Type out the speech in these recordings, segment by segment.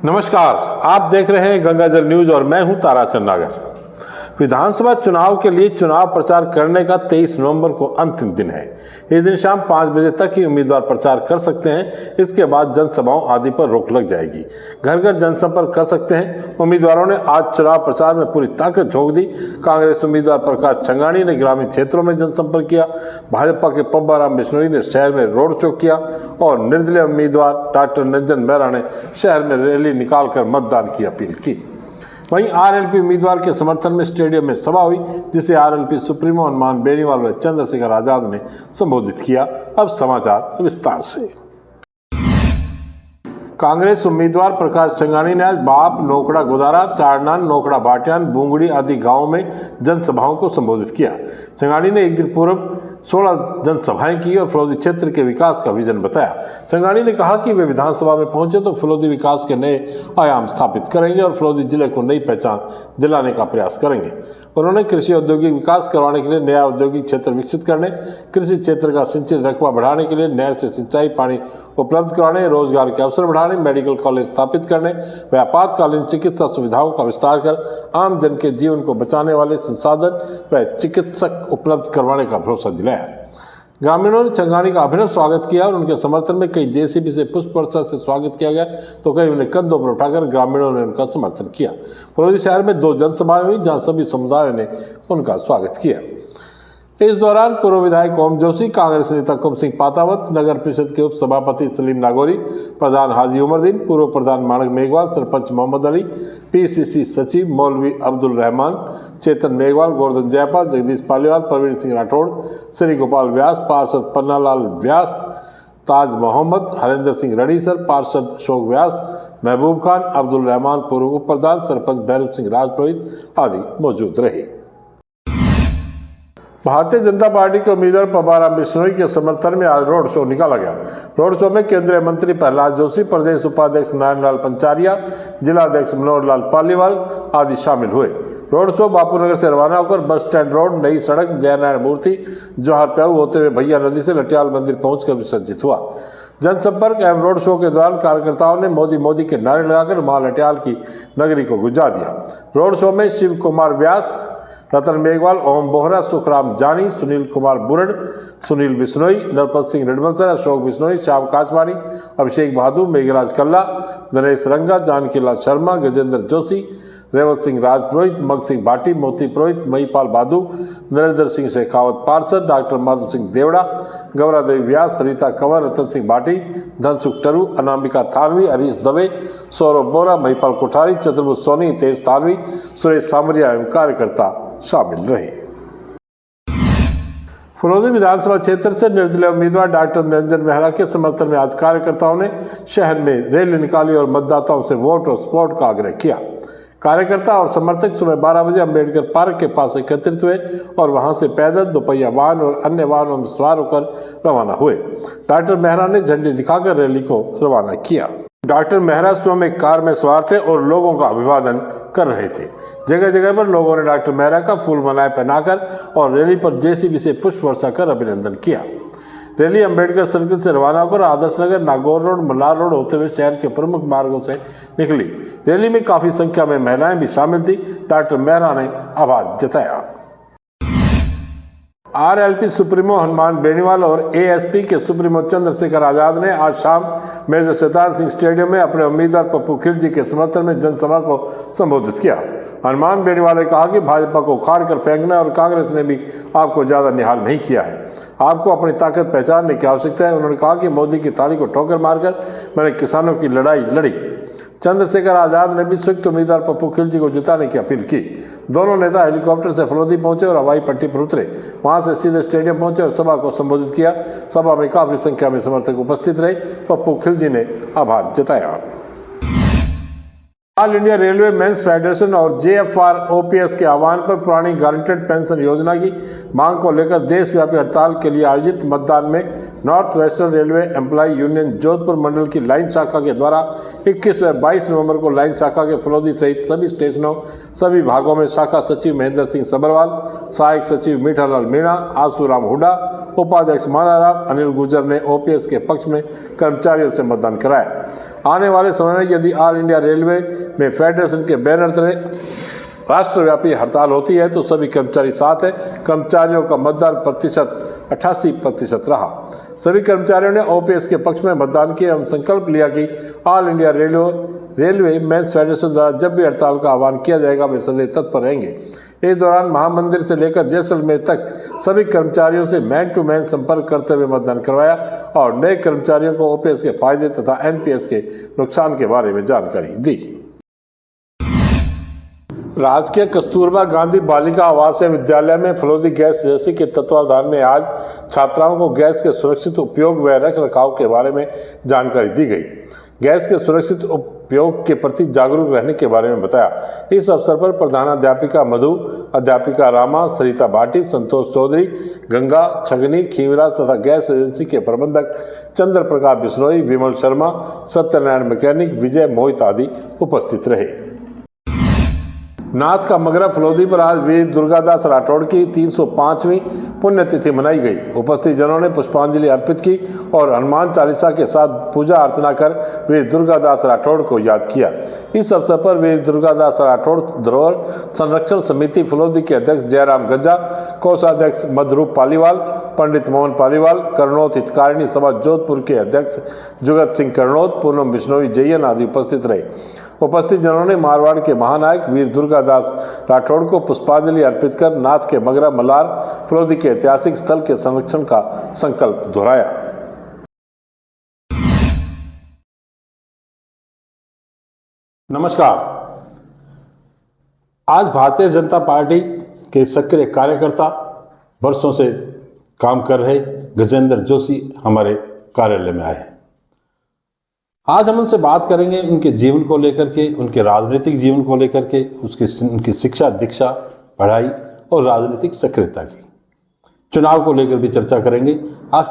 नमस्कार, आप देख रहे हैं गंगाजल न्यूज और मैं हूं ताराचंद नागर। विधानसभा चुनाव के लिए चुनाव प्रचार करने का 23 नवंबर को अंतिम दिन है। इस दिन शाम 5 बजे तक ही उम्मीदवार प्रचार कर सकते हैं। इसके बाद जनसभाओं आदि पर रोक लग जाएगी। घर घर जनसंपर्क कर सकते हैं। उम्मीदवारों ने आज चुनाव प्रचार में पूरी ताकत झोंक दी। कांग्रेस उम्मीदवार प्रकाश चंगानी ने ग्रामीण क्षेत्रों में जनसंपर्क किया। भाजपा के पब्बा राम बिश्नोई ने शहर में रोड शो किया और निर्दलीय उम्मीदवार डॉक्टर निरंजन मेहरा ने शहर में रैली निकालकर मतदान की अपील की। वहीं आरएलपी उम्मीदवार के समर्थन में स्टेडियम में सभा हुई, जिसे आरएलपी सुप्रीमो हनुमान बेनीवाल व चंद्रशेखर आजाद ने संबोधित किया। अब समाचार विस्तार से। कांग्रेस उम्मीदवार प्रकाश चंगानी ने आज बाप, नोखड़ा गुदारा, चारनान, नोखड़ा भाटियान, बूंगड़ी आदि गांवों में जनसभाओं को संबोधित किया। चंगानी ने एक दिन पूर्व 16 जनसभाएं की और फलोदी क्षेत्र के विकास का विजन बताया। चंगानी ने कहा कि वे विधानसभा में पहुंचे तो फलोदी विकास के नए आयाम स्थापित करेंगे और फलोदी जिले को नई पहचान दिलाने का प्रयास करेंगे। उन्होंने कृषि औद्योगिक विकास करवाने के लिए नया औद्योगिक क्षेत्र विकसित करने, कृषि क्षेत्र का सिंचित रकबा बढ़ाने के लिए नहर से सिंचाई पानी उपलब्ध कराने, रोजगार के अवसर बढ़ाने, मेडिकल कॉलेज स्थापित करने व आपातकालीन चिकित्सा सुविधाओं का विस्तार कर आम जन के जीवन को बचाने वाले संसाधन व चिकित्सक उपलब्ध करवाने का भरोसा दिलाया। ग्रामीणों ने चंगानी का अभिनव स्वागत किया और उनके समर्थन में कई जेसीबी से पुष्प वर्षा से स्वागत किया गया तो कई उन्हें कंधों पर उठाकर ग्रामीणों ने उनका समर्थन किया। फलोदी शहर में 2 जनसभाएं हुई जहां सभी समुदायों ने उनका स्वागत किया। इस दौरान पूर्व विधायक ओम जोशी, कांग्रेस नेता कुम सिंह पातावत, नगर परिषद के उप सभापति सलीम नागौरी, प्रधान हाजी उमरदीन, पूर्व प्रधान माणक मेघवाल, सरपंच मोहम्मद अली, पीसीसी सचिव मौलवी अब्दुल रहमान, चेतन मेघवाल, गोवर्धन जयपाल, जगदीश पालीवाल, प्रवीण सिंह राठौड़, श्री गोपाल व्यास, पार्षद पन्नालाल व्यास, ताज मोहम्मद, हरेंद्र सिंह रणीसर, पार्षद अशोक व्यास, महबूब खान, अब्दुल रहमान, पूर्व उप प्रधान, सरपंच भैरव सिंह राजपुरोहित आदि मौजूद रहे। भारतीय जनता पार्टी के उम्मीदवार पब्बा राम बिश्नोई के समर्थन में आज रोड शो निकाला गया। रोड शो में केंद्रीय मंत्री प्रहलाद जोशी, प्रदेश उपाध्यक्ष नारायण लाल पंचारिया, जिलाध्यक्ष मनोहर लाल पालीवाल आदि शामिल हुए। रोड शो बापूनगर से रवाना होकर बस स्टैंड रोड, नई सड़क, जयनारायण मूर्ति, जौहर प्याऊ होते हुए भैया नदी से लटियाल मंदिर पहुंचकर विसर्जित हुआ। जनसंपर्क एवं रोड शो के दौरान कार्यकर्ताओं ने मोदी मोदी के नारे लगाकर मां लटियाल की नगरी को गुंजा दिया। रोड शो में शिव कुमार व्यास, रतन मेघवाल, ओम बोहरा, सुखराम जानी, सुनील कुमार बुरड़, सुनील बिश्नोई, नरपत सिंह रिडमलसर, अशोक बिश्नोई, श्याम काचवानी, अभिषेक बहादुर, मेघराज कल्ला, दिनेश रंगा, जानकीलाल शर्मा, गजेंद्र जोशी, रेवत सिंह राजपुरोहित, मग सिंह भाटी, मोती पुरोहित, महिपाल बादू, नरेंद्र सिंह शेखावत पार्षद, डॉक्टर माधु सिंह देवड़ा, गौरादेवी व्यास, सरिता कंवर, रतन सिंह भाटी, धनसुख टरू, अनामिका थानवी, हरीश दवे, सौरभ बोरा, महिपाल कोठारी, चतुर्भुज सोनी, तेज थानवी, सुरेश सामरिया एवं कार्यकर्ता शामिल रहे। फलोदी विधानसभा क्षेत्र से निर्दलीय उम्मीदवार डॉक्टर निरंजन मेहरा के समर्थन में आज कार्यकर्ताओं ने शहर में रैली निकाली और मतदाताओं से वोट और सपोर्ट का आग्रह किया। कार्यकर्ता और समर्थक सुबह 12 बजे अंबेडकर पार्क के पास एकत्रित हुए और वहां से पैदल, दोपहिया वाहन और अन्य वाहनों में सवार होकर रवाना हुए। डॉक्टर मेहरा ने झंडी दिखाकर रैली को रवाना किया। डॉक्टर मेहरा स्वयं एक कार में सवार थे और लोगों का अभिवादन कर रहे थे। जगह जगह पर लोगों ने डॉक्टर मेहरा का फूल मालाएं पहनाकर और रैली पर जेसीबी से पुष्प वर्षा कर अभिनंदन किया। रैली अंबेडकर सर्किल से रवाना होकर आदर्श नगर, नागौर रोड, मल्हार रोड होते हुए शहर के प्रमुख मार्गों से निकली। रैली में काफी संख्या में महिलाएं भी शामिल थी। डॉक्टर मेहरा ने आभार जताया। आरएलपी सुप्रीमो हनुमान बेनीवाल और एएसपी के सुप्रीमो चंद्रशेखर आजाद ने आज शाम मेजर शैतान सिंह स्टेडियम में अपने उम्मीदवार पप्पू खिलजी के समर्थन में जनसभा को संबोधित किया। हनुमान बेनीवाल ने कहा कि भाजपा को उखाड़ कर फेंकना और कांग्रेस ने भी आपको ज्यादा निहाल नहीं किया है। आपको अपनी ताकत पहचानने की आवश्यकता है। उन्होंने कहा कि मोदी की ताली को ठोकर मारकर मैंने किसानों की लड़ाई लड़ी। चंद्रशेखर आजाद ने भी संयुक्त उम्मीदवार पप्पू खिलजी को जिताने की अपील की। दोनों नेता हेलीकॉप्टर से फलोदी पहुंचे और हवाई पट्टी पर उतरे। वहां से सीधे स्टेडियम पहुंचे और सभा को संबोधित किया। सभा में काफी संख्या में समर्थक उपस्थित रहे। पप्पू खिलजी ने आभार जताया। All India railway men's federation और जेएफआरओपीएस के आह्वान पर पुरानी गारंटेड पेंशन योजना की मांग को लेकर देशव्यापी हड़ताल के लिए आयोजित मतदान में north western railway employee union Jodhpur मंडल की लाइन शाखा के द्वारा 21 व 22 नवंबर को लाइन शाखा के फलोदी सहित सभी स्टेशनों सभी भागों में शाखा सचिव महेंद्र सिंह सबरवाल, सहायक सचिव मीठालाल मीणा, आसूराम हुडा, उपाध्यक्ष मानाराम अनिल गुर्जर ने ओपीएस के पक्ष में कर्मचारियों से मतदान कराया। आने वाले समय में यदि ऑल इंडिया रेलवे में फेडरेशन के बैनर तले राष्ट्रव्यापी हड़ताल होती है तो सभी कर्मचारी साथ हैं। कर्मचारियों का मतदान प्रतिशत 88% रहा। सभी कर्मचारियों ने ओपीएस के पक्ष में मतदान किया एवं संकल्प लिया कि all India railway men's federation द्वारा जब भी हड़ताल का आह्वान किया जाएगा वे सदैव तत्पर रहेंगे। इस दौरान महामंदिर से लेकर जैसलमेर तक सभी कर्मचारियों से मैन टू मैन संपर्क करते हुए मतदान करवाया और नए कर्मचारियों को ओपीएस के फायदे तथा एनपीएस के नुकसान के बारे में जानकारी दी। राजकीय कस्तूरबा गांधी बालिका आवासीय विद्यालय में फलोदी गैस एजेंसी के तत्वावधान में आज छात्राओं को गैस के सुरक्षित उपयोग व रख रखाव के बारे में जानकारी दी गई। गैस के सुरक्षित उपयोग के प्रति जागरूक रहने के बारे में बताया। इस अवसर पर प्रधानाध्यापिका मधु, अध्यापिका रामा, सरिता भाटी, संतोष चौधरी, गंगा छगनी, खीवराज तथा गैस एजेंसी के प्रबंधक चंद्र प्रकाश बिश्नोई, विमल शर्मा, सत्यनारायण मैकेनिक, विजय मोहित आदि उपस्थित रहे। नाथ का मगरा फलोदी पर आज वीर दुर्गादास राठौड़ की 305वीं पुण्यतिथि मनाई गई। उपस्थित जनों ने पुष्पांजलि अर्पित की और हनुमान चालीसा के साथ पूजा अर्चना कर वीर दुर्गादास राठौड़ को याद किया। इस अवसर पर वीर दुर्गादास राठौड़ धरोहर संरक्षण समिति फलोदी के अध्यक्ष जयराम गज्जा, कोषाध्यक्ष मधुरूप पालीवाल, पंडित मोहन पालीवाल, करनौत हितकारिणी सभा जोधपुर के अध्यक्ष जुगत सिंह करनौत, पूनम बिश्नोई जैन आदि उपस्थित रहे। उपस्थित जनों ने मारवाड़ के महानायक वीर दुर्गादास राठौड़ को पुष्पांजलि अर्पित कर नाथ के मगरा मल्हार फलोदी के ऐतिहासिक स्थल के संरक्षण का संकल्प दोहराया। नमस्कार। आज भारतीय जनता पार्टी के सक्रिय कार्यकर्ता, वर्षों से काम कर रहे गजेंद्र जोशी हमारे कार्यालय में आए हैं। आज हम उनसे बात करेंगे उनके जीवन को लेकर के, उनके राजनीतिक जीवन को लेकर के, उनकी शिक्षा दीक्षा, पढ़ाई और राजनीतिक सक्रियता की, चुनाव को लेकर भी चर्चा करेंगे। आज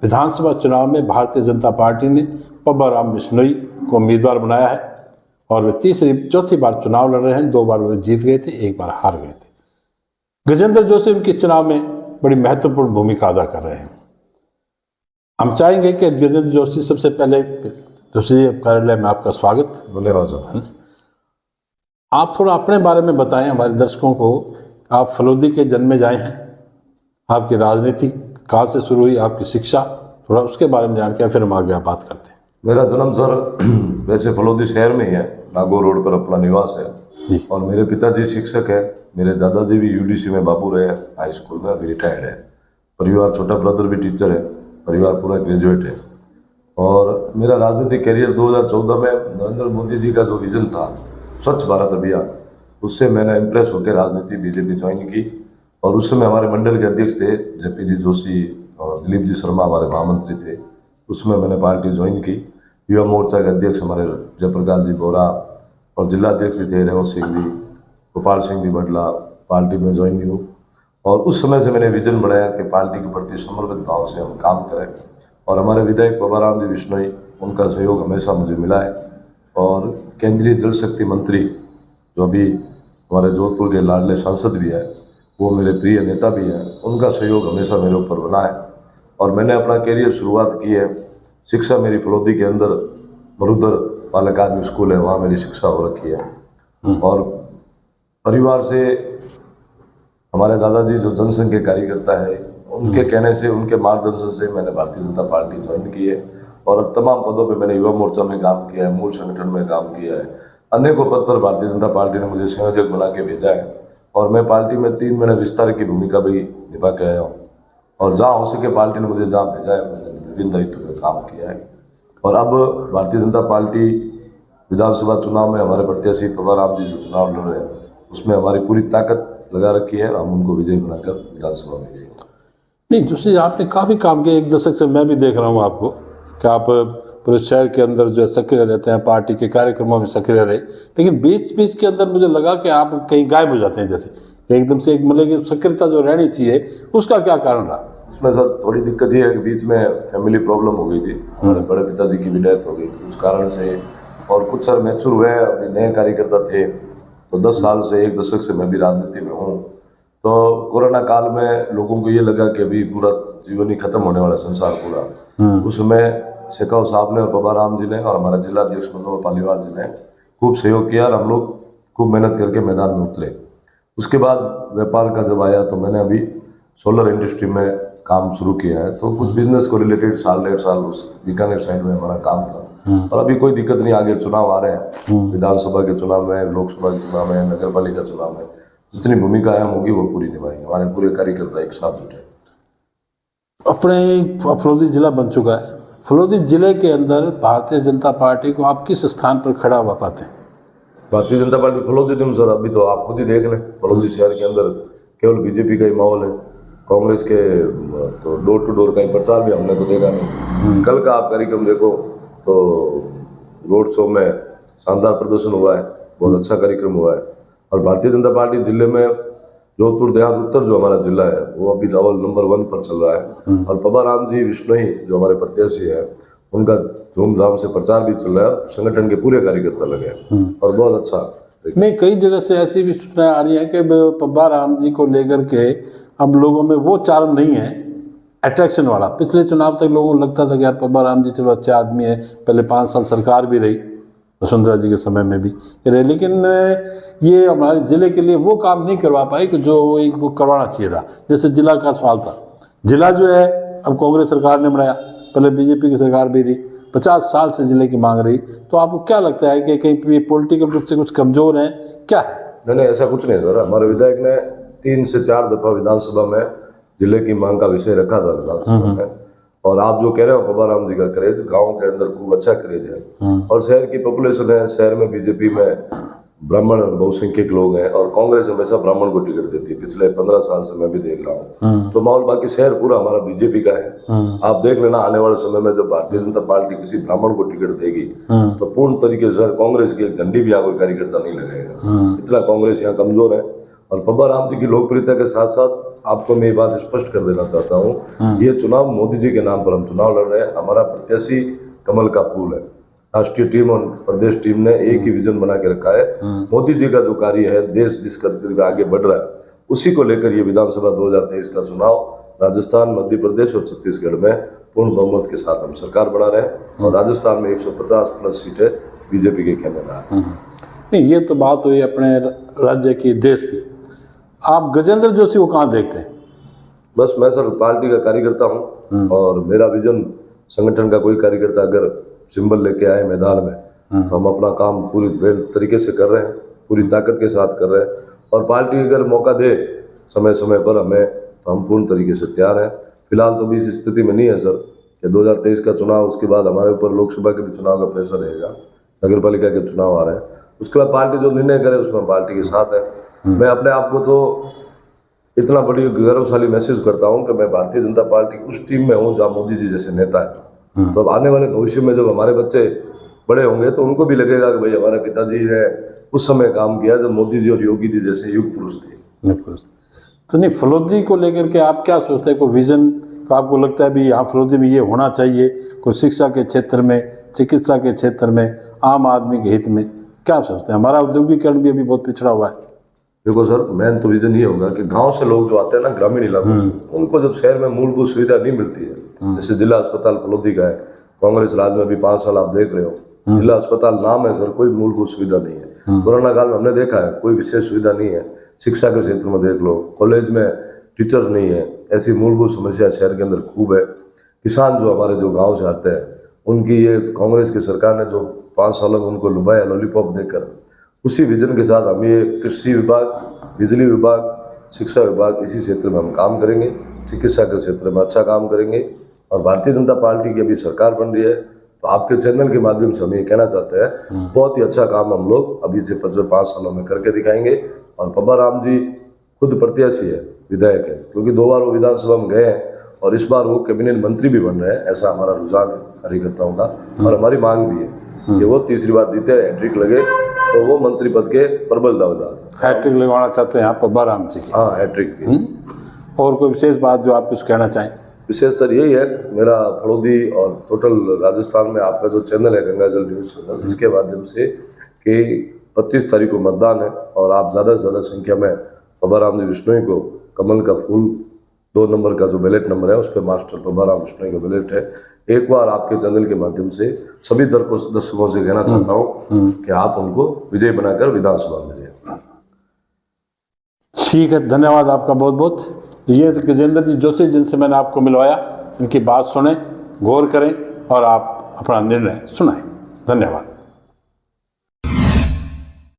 विधानसभा चुनाव में भारतीय जनता पार्टी ने पब्बा राम बिश्नोई को उम्मीदवार बनाया है और वे चौथी बार चुनाव लड़ रहे हैं। 2 बार वे जीत गए थे, 1 बार हार गए थे। गजेंद्र जोशी उनके चुनाव में बड़ी महत्वपूर्ण भूमिका अदा कर रहे हैं। हम चाहेंगे कि गजेंद्र जोशी, सबसे पहले जोशी कार्यालय में आपका स्वागत। धन्यवाद। आप थोड़ा अपने बारे में बताएं हमारे दर्शकों को। आप फलोदी के जन्म में जाए हैं, आपकी राजनीति कहाँ से शुरू हुई, आपकी शिक्षा, थोड़ा उसके बारे में जान के फिर हम आगे बात करते हैं। मेरा जन्म सर वैसे फलोदी शहर में ही है, नागौर रोड पर अपना निवास है और मेरे पिताजी शिक्षक है। मेरे दादाजी भी यूडीसी में बाबू रहे हैं, हाई स्कूल में, अभी रिटायर्ड है। परिवार, छोटा ब्रदर भी टीचर है, परिवार पूरा ग्रेजुएट है। और मेरा राजनीतिक करियर 2014 में नरेंद्र मोदी जी का जो विजन था स्वच्छ भारत अभियान, उससे मैंने इम्प्रेस होकर राजनीति बीजेपी ज्वाइन की। और उस समय हमारे मंडल के अध्यक्ष थे जेपी जी जोशी और दिलीप जी शर्मा हमारे महामंत्री थे। उसमें मैंने पार्टी ज्वाइन की। युवा मोर्चा के अध्यक्ष हमारे जयप्रकाश जी बोरा और जिलाध्यक्ष थे रेवंत सिंह जी, गोपाल सिंह जी बडला, पार्टी में ज्वाइन हूँ। और उस समय से मैंने विजन बनाया कि पार्टी के प्रति समर्पित भाव से हम काम करें। और हमारे विधायक पब्बा राम जी बिश्नोई, उनका सहयोग हमेशा मुझे मिला है। और केंद्रीय जल शक्ति मंत्री जो अभी हमारे जोधपुर के लाडले सांसद भी हैं, वो मेरे प्रिय नेता भी हैं, उनका सहयोग हमेशा मेरे ऊपर बना है। और मैंने अपना करियर शुरुआत की है। शिक्षा मेरी फलोदी के अंदर मरुधर बालक आदमी स्कूल है, वहाँ मेरी शिक्षा हो रखी है। और परिवार से हमारे दादाजी जो जनसंघ के कार्यकर्ता है, उनके कहने से, उनके मार्गदर्शन से मैंने भारतीय जनता पार्टी ज्वाइन की है। और अब तमाम पदों पे मैंने युवा मोर्चा में काम किया है, मूल संगठन में काम किया है। अनेकों पद पर भारतीय जनता पार्टी ने मुझे संयोजक बना के भेजा है। और मैं पार्टी में 3 महीने विस्तार की भूमिका भी निभा के आया हूँ। और जहाँ हो सके पार्टी ने मुझे जहाँ भेजा है, मैंने विभिन्न दायित्व में काम किया है। और अब भारतीय जनता पार्टी विधानसभा चुनाव में हमारे प्रत्याशी पब्बा राम जी जो चुनाव लड़ रहे हैं, उसमें हमारी पूरी ताकत लगा रखी है। हम उनको विजयी बनाकर विधानसभा में गए। नहीं जोशी, आपने काफ़ी काम किया। 1 दशक से मैं भी देख रहा हूँ आपको कि आप पूरे शहर के अंदर जो है सक्रिय रहते हैं, पार्टी के कार्यक्रमों में सक्रिय रहे। लेकिन बीच के अंदर मुझे लगा कि आप कहीं गायब हो जाते हैं, जैसे एकदम से एक मतलब कि सक्रियता जो रहनी चाहिए, उसका क्या कारण रहा? उसमें सर थोड़ी दिक्कत ये है कि बीच में फैमिली प्रॉब्लम हो गई थी। हमारे बड़े पिताजी की भी डेथ हो गई उस कारण से। और कुछ सर मैच्योर हुए, अभी नए कार्यकर्ता थे, तो 10 साल से 1 दशक से मैं भी राजनीति में हूँ। तो कोरोना काल में लोगों को ये लगा कि अभी पूरा जीवन ही खत्म होने वाला, संसार पूरा। उसमें शेखाव साहब ने और पब्बा राम जी ने और हमारे जिला अध्यक्ष मनोहर पालीवाल जी ने खूब सहयोग किया और हम लोग खूब मेहनत करके मैदान में उतरे। उसके बाद व्यापार का जब आया तो मैंने अभी सोलर इंडस्ट्री में काम शुरू किया है, तो कुछ बिजनेस को रिलेटेड साल 1.5 साल उस बीकानेर साइड में हमारा काम था। और अभी कोई दिक्कत नहीं, आगे चुनाव आ रहे हैं, विधानसभा के चुनाव में, लोकसभा के चुनाव में, नगर पालिका चुनाव में जितनी भूमिका अहम होगी वो पूरी निभाएंगे। हमारे पूरे कार्यकर्ता एक साथ जुटे। अपने फलोदी जिला बन चुका है, फलोदी जिले के अंदर भारतीय जनता पार्टी को आप किस स्थान पर खड़ा हुआ पाते हैं? Bharatiya Janata party Phalodi team sir, अभी तो आप खुद ही देख लें, फलोदी शहर के अंदर केवल बीजेपी का ही माहौल है। कांग्रेस के तो डोर टू डोर का ही प्रचार भी हमने तो देखा नहीं। कल का आप कार्यक्रम देखो तो रोड शो में शानदार प्रदर्शन हुआ है, बहुत अच्छा कार्यक्रम हुआ है। और भारतीय जनता पार्टी जिले में जोधपुर देहात उत्तर जो हमारा जिला है वो अभी लेवल नंबर 1 पर चल रहा है। और पब्बा राम जी विश्नोई जो हमारे प्रत्याशी है उनका धूमधाम से प्रचार भी चल रहा है, संगठन के पूरे कार्यकर्ता लगे हैं और बहुत अच्छा। नहीं, कई जगह से ऐसी भी सूचनाएं आ रही है कि पब्बा राम जी को लेकर के अब लोगों में वो चार्म नहीं है अट्रैक्शन वाला। पिछले चुनाव तक लोगों को लगता था कि यार पब्बा राम जी चलो अच्छे आदमी है, पहले 5 साल सरकार भी रही वसुंधरा जी के समय में भी रहे, लेकिन ये हमारे ज़िले के लिए वो काम नहीं करवा पाए कि जो वो करवाना चाहिए था। जैसे जिला का सवाल था, जिला जो है अब कांग्रेस सरकार ने बनाया, पहले बीजेपी की सरकार भी रही, 50 साल से जिले की मांग रही। तो आपको क्या लगता है कि कहीं पॉलिटिकल रूप से कुछ कमज़ोर हैं, क्या है? नहीं, ऐसा कुछ नहीं सर। हमारे विधायक ने 3 से 4 दफा विधानसभा में जिले की मांग का विषय रखा था विधानसभा में। और आप जो कह रहे हो पब्बा राम जी का क्रेज, गाँव के अंदर खूब अच्छा क्रेज है। और शहर की पॉपुलेशन है, शहर में बीजेपी में ब्राह्मण बहुसंख्यक लोग हैं और कांग्रेस हमेशा ब्राह्मण को टिकट देती है, पिछले 15 साल से मैं भी देख रहा हूँ। तो माहौल बाकी शहर पूरा हमारा बीजेपी का है। आप देख लेना आने वाले समय में जब भारतीय जनता पार्टी किसी ब्राह्मण को टिकट देगी तो पूर्ण तरीके से कांग्रेस की एक झंडी भी यहाँ कोई कार्यकर्ता नहीं लगाएगा, इतना कांग्रेस यहाँ कमजोर है। और पब्बा राम जी की लोकप्रियता के साथ साथ आपको मैं ये बात स्पष्ट कर देना चाहता हूँ, ये चुनाव मोदी जी के नाम पर हम चुनाव लड़ रहे हैं। हमारा प्रत्याशी कमल का फूल है। राष्ट्रीय टीम और प्रदेश टीम ने एक ही विजन बना के रखा है। मोदी जी का जो कार्य है, देश जिस गति में आगे बढ़ रहा है उसी को लेकर ये विधानसभा 2023 का चुनाव राजस्थान, मध्य प्रदेश और छत्तीसगढ़ में पूर्ण बहुमत के साथ हम सरकार बना रहे हैं। और राजस्थान में 150 प्लस सीटें बीजेपी के खेमे में है। नहीं, ये तो बात हुई अपने राज्य की, देश की। आप गजेंद्र जोशी को कहाँ देखते हैं? बस मैं सर पार्टी का कार्यकर्ता हूँ और मेरा विजन, संगठन का कोई कार्यकर्ता अगर सिंबल लेके आए मैदान में तो हम अपना काम पूरी तरीके से कर रहे हैं, पूरी ताकत के साथ कर रहे हैं। और पार्टी अगर मौका दे समय समय पर हमें तो हम पूर्ण तरीके से तैयार हैं। फिलहाल तो भी इस स्थिति में नहीं है सर कि 2023 का चुनाव, उसके बाद हमारे ऊपर लोकसभा के भी चुनाव का प्रेशर रहेगा, नगर पालिका के चुनाव आ रहे हैं, उसके बाद पार्टी जो निर्णय करे उसमें पार्टी के साथ है। मैं अपने आप को तो इतना बड़ी गौरवशाली महसूस करता हूँ कि मैं भारतीय जनता पार्टी उस टीम में हूँ जहाँ मोदी जी जैसे नेता है। तो अब आने वाले भविष्य में जब हमारे बच्चे बड़े होंगे तो उनको भी लगेगा कि भाई हमारे पिताजी ने उस समय काम किया जब मोदी जी और योगी जी जैसे युग पुरुष थे। तो नहीं, फलोदी को लेकर के आप क्या सोचते हैं? कोई विजन को आपको लगता है भी यहाँ फलोदी में ये होना चाहिए? कोई शिक्षा के क्षेत्र में, चिकित्सा के क्षेत्र में, आम आदमी के हित में क्या सोचते हैं? हमारा औद्योगिकरण भी अभी बहुत पिछड़ा हुआ है। देखो सर, मेन तो विजन ये होगा कि गांव से लोग जो आते हैं ना, ग्रामीण इलाकों से, उनको जब शहर में मूलभूत सुविधा नहीं मिलती है, जैसे जिला अस्पताल फलोदी का है, कांग्रेस राज में भी 5 साल आप देख रहे हो, जिला अस्पताल नाम है सर, कोई मूलभूत सुविधा नहीं है। कोरोना काल में हमने देखा है कोई विशेष सुविधा नहीं है। शिक्षा के क्षेत्र में देख लो, कॉलेज में टीचर्स नहीं है, ऐसी मूलभूत समस्या शहर के अंदर खूब है। किसान जो हमारे जो गाँव से आते हैं उनकी ये कांग्रेस की सरकार ने जो 5 सालों में उनको लुभाया लॉलीपॉप देकर, उसी विजन के साथ हम ये कृषि विभाग, बिजली विभाग, शिक्षा विभाग, इसी क्षेत्र में हम काम करेंगे। चिकित्सा के क्षेत्र में अच्छा काम करेंगे। और भारतीय जनता पार्टी की अभी सरकार बन रही है तो आपके चैनल के माध्यम से हम ये कहना चाहते हैं, बहुत ही अच्छा काम हम लोग अभी से 5 सालों में करके दिखाएंगे। और पब्बा राम जी खुद प्रत्याशी है, विधायक है, क्योंकि 2 बार वो विधानसभा में गए हैं और इस बार वो कैबिनेट मंत्री भी बन रहे हैं। ऐसा हमारा रुझान है कार्यकर्ताओं का और हमारी मांग भी है कि वो तीसरी बार जीते, हैट्रिक लगे तो वो मंत्री पद के प्रबल दावेदार। हैट्रिक लगवाना चाहते हैं आप पब्बा राम जी की? हाँ, हैट्रिक की। और कोई विशेष बात जो आप कुछ कहना चाहें? विशेष सर यही है, मेरा फलोदी और टोटल राजस्थान में आपका जो चैनल है गंगा जल न्यूज़ चैनल, इसके माध्यम से कि 25 तारीख को मतदान है और आप ज़्यादा से ज़्यादा संख्या में पब्बा राम जी विश्नोई को कमल का फूल 2 नंबर का जो बैलेट नंबर है उस पर मास्टर प्रभाराम कृष्ण का बैलेट है। एक बार आपके चैनल के माध्यम से सभी दर्शकों से कहना चाहता हूँ कि आप उनको विजय बनाकर विधानसभा में दें। ठीक है, धन्यवाद आपका बहुत बहुत। ये गजेंद्र जी जोशी जिनसे मैंने आपको मिलवाया, इनकी बात सुने, गौर करें और आप अपना निर्णय सुनाएं। धन्यवाद।